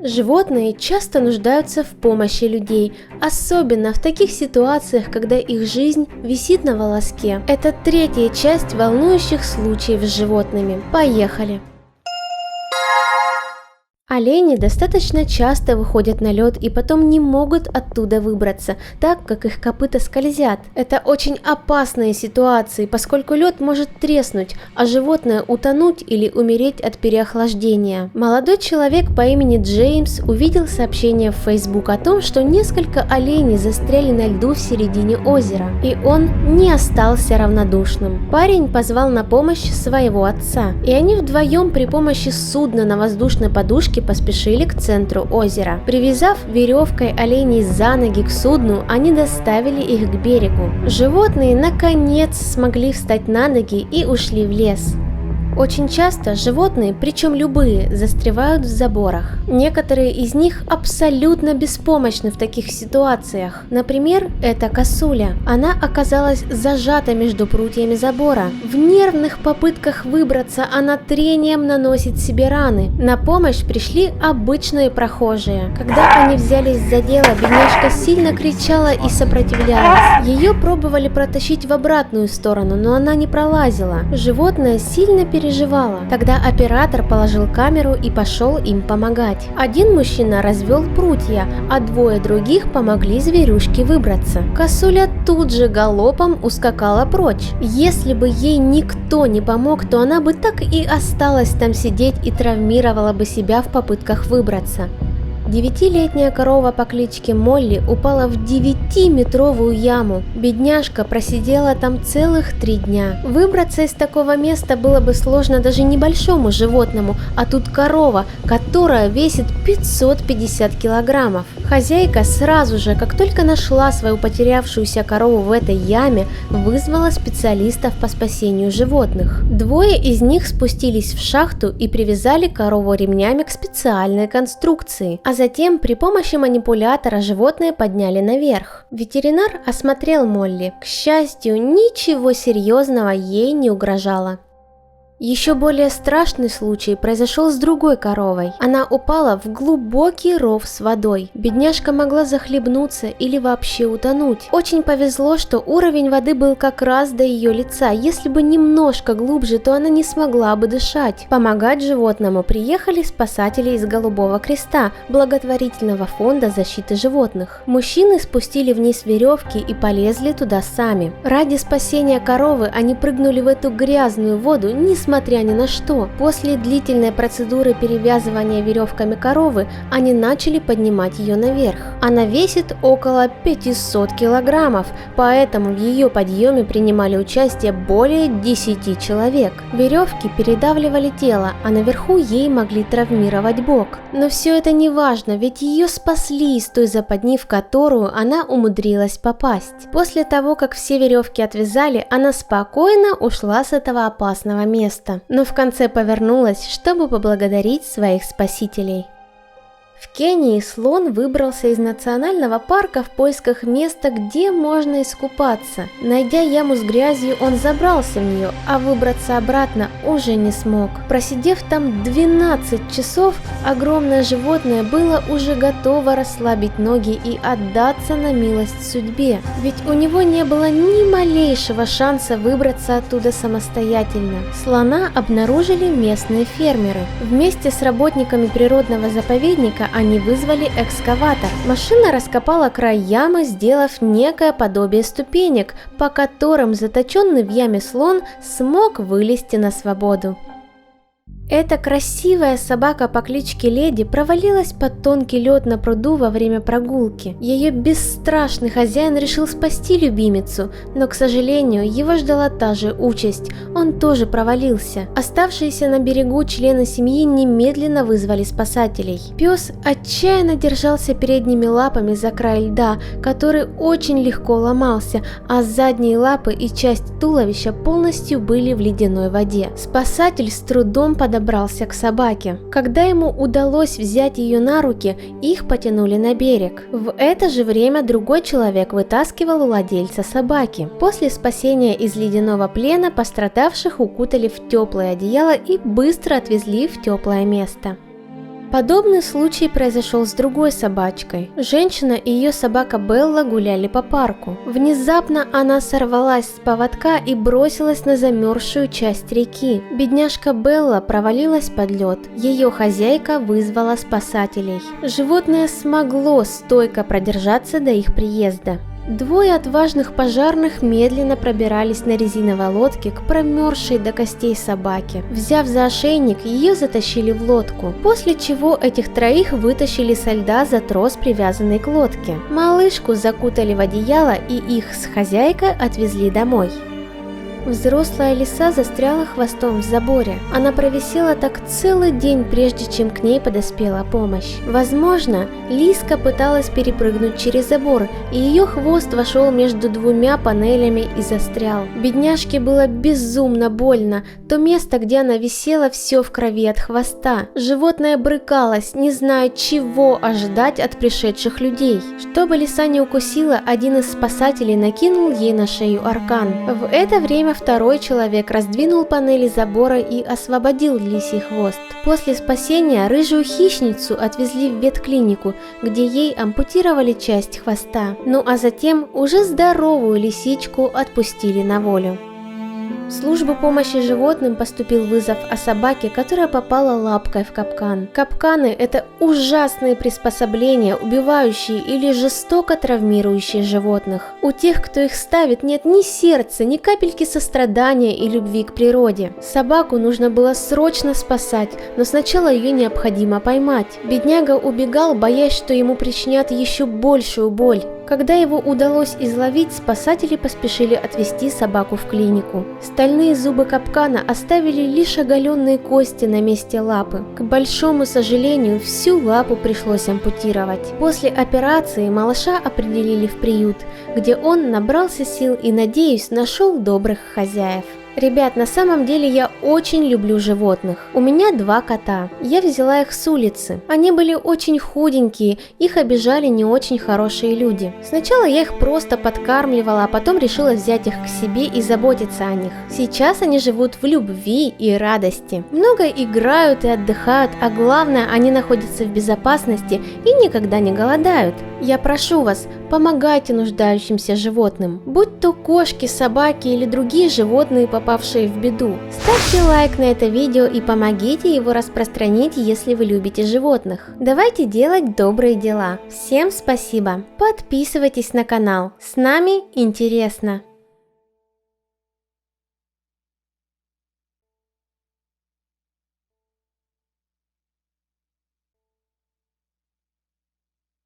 Животные часто нуждаются в помощи людей, особенно в таких ситуациях, когда их жизнь висит на волоске. Это третья часть волнующих случаев с животными. Поехали! Олени достаточно часто выходят на лед и потом не могут оттуда выбраться, так как их копыта скользят. Это очень опасные ситуации, поскольку лед может треснуть, а животное утонуть или умереть от переохлаждения. Молодой человек по имени Джеймс увидел сообщение в Facebook о том, что несколько оленей застряли на льду в середине озера, и он не остался равнодушным. Парень позвал на помощь своего отца, и они вдвоем при помощи судна на воздушной подушке поспешили к центру озера. Привязав веревкой оленей за ноги к судну, они доставили их к берегу. Животные наконец смогли встать на ноги и ушли в лес. Очень часто животные, причем любые, застревают в заборах. Некоторые из них абсолютно беспомощны в таких ситуациях. Например, это косуля. Она оказалась зажата между прутьями забора. В нервных попытках выбраться она трением наносит себе раны. На помощь пришли обычные прохожие. Когда они взялись за дело, бедняжка сильно кричала и сопротивлялась. Ее пробовали протащить в обратную сторону, но она не пролазила. Животное сильно переживало. Тогда оператор положил камеру и пошел им помогать. Один мужчина развел прутья, а двое других помогли зверюшке выбраться. Косуля тут же галопом ускакала прочь. Если бы ей никто не помог, то она бы так и осталась там сидеть и травмировала бы себя в попытках выбраться. 9-летняя корова по кличке Молли упала в 9-метровую яму. Бедняжка просидела там целых 3 дня. Выбраться из такого места было бы сложно даже небольшому животному, а тут корова, которая весит 550 килограммов. Хозяйка сразу же, как только нашла свою потерявшуюся корову в этой яме, вызвала специалистов по спасению животных. Двое из них спустились в шахту и привязали корову ремнями к специальной конструкции, а затем при помощи манипулятора животное подняли наверх. Ветеринар осмотрел Молли. К счастью, ничего серьезного ей не угрожало. Еще более страшный случай произошел с другой коровой. Она упала в глубокий ров с водой. Бедняжка могла захлебнуться или вообще утонуть. Очень повезло, что уровень воды был как раз до ее лица. Если бы немножко глубже, то она не смогла бы дышать. Помогать животному приехали спасатели из Голубого Креста, благотворительного фонда защиты животных. Мужчины спустили вниз веревки и полезли туда сами. Ради спасения коровы они прыгнули в эту грязную воду, несмотря ни на что. После длительной процедуры перевязывания веревками коровы, они начали поднимать ее наверх. Она весит около 500 килограммов, поэтому в ее подъеме принимали участие более 10 человек. Веревки передавливали тело, а наверху ей могли травмировать бок. Но все это не важно, ведь ее спасли из той западни, в которую она умудрилась попасть. После того, как все веревки отвязали, она спокойно ушла с этого опасного места. Но в конце повернулась, чтобы поблагодарить своих спасителей. В Кении слон выбрался из национального парка в поисках места, где можно искупаться. Найдя яму с грязью, он забрался в нее, а выбраться обратно уже не смог. Просидев там 12 часов, огромное животное было уже готово расслабить ноги и отдаться на милость судьбе. Ведь у него не было ни малейшего шанса выбраться оттуда самостоятельно. Слона обнаружили местные фермеры. Вместе с работниками природного заповедника они вызвали экскаватор. Машина раскопала край ямы, сделав некое подобие ступенек, по которым заточенный в яме слон смог вылезти на свободу. Эта красивая собака по кличке Леди провалилась под тонкий лед на пруду во время прогулки. Ее бесстрашный хозяин решил спасти любимицу, но, к сожалению, его ждала та же участь. Он тоже провалился. Оставшиеся на берегу члены семьи немедленно вызвали спасателей. Пес отчаянно держался передними лапами за край льда, который очень легко ломался, а задние лапы и часть туловища полностью были в ледяной воде. Спасатель с трудом подобрался к собаке. Когда ему удалось взять ее на руки, их потянули на берег. В это же время другой человек вытаскивал у владельца собаки. После спасения из ледяного плена пострадавших укутали в теплое одеяло и быстро отвезли в теплое место. Подобный случай произошел с другой собачкой. Женщина и ее собака Белла гуляли по парку. Внезапно она сорвалась с поводка и бросилась на замерзшую часть реки. Бедняжка Белла провалилась под лед. Ее хозяйка вызвала спасателей. Животное смогло стойко продержаться до их приезда. Двое отважных пожарных медленно пробирались на резиновой лодке к промерзшей до костей собаке. Взяв за ошейник, ее затащили в лодку, после чего этих троих вытащили со льда за трос, привязанный к лодке. Малышку закутали в одеяло и их с хозяйкой отвезли домой. Взрослая лиса застряла хвостом в заборе. Она провисела так целый день, прежде чем к ней подоспела помощь. Возможно, лиска пыталась перепрыгнуть через забор, и ее хвост вошел между двумя панелями и застрял. Бедняжке было безумно больно. То место, где она висела, все в крови от хвоста. Животное брыкалось, не зная, чего ожидать от пришедших людей. Чтобы лиса не укусила, один из спасателей накинул ей на шею аркан. В это время второй человек раздвинул панели забора и освободил лисий хвост. После спасения рыжую хищницу отвезли в ветклинику, где ей ампутировали часть хвоста. Ну а затем уже здоровую лисичку отпустили на волю. В службу помощи животным поступил вызов о собаке, которая попала лапкой в капкан. Капканы – это ужасные приспособления, убивающие или жестоко травмирующие животных. У тех, кто их ставит, нет ни сердца, ни капельки сострадания и любви к природе. Собаку нужно было срочно спасать, но сначала ее необходимо поймать. Бедняга убегал, боясь, что ему причинят еще большую боль. Когда его удалось изловить, спасатели поспешили отвезти собаку в клинику. Стальные зубы капкана оставили лишь оголенные кости на месте лапы. К большому сожалению, всю лапу пришлось ампутировать. После операции малыша определили в приют, где он набрался сил и, надеюсь, нашел добрых хозяев. Ребят, на самом деле я очень люблю животных. У меня 2 кота. Я взяла их с улицы. Они были очень худенькие, их обижали не очень хорошие люди. Сначала я их просто подкармливала, а потом решила взять их к себе и заботиться о них. Сейчас они живут в любви и радости. Много играют и отдыхают, а главное, они находятся в безопасности и никогда не голодают. Я прошу вас, помогайте нуждающимся животным, будь то кошки, собаки или другие животные, попавшие в беду. Ставьте лайк на это видео и помогите его распространить, если вы любите животных. Давайте делать добрые дела. Всем спасибо. Подписывайтесь на канал. С нами интересно.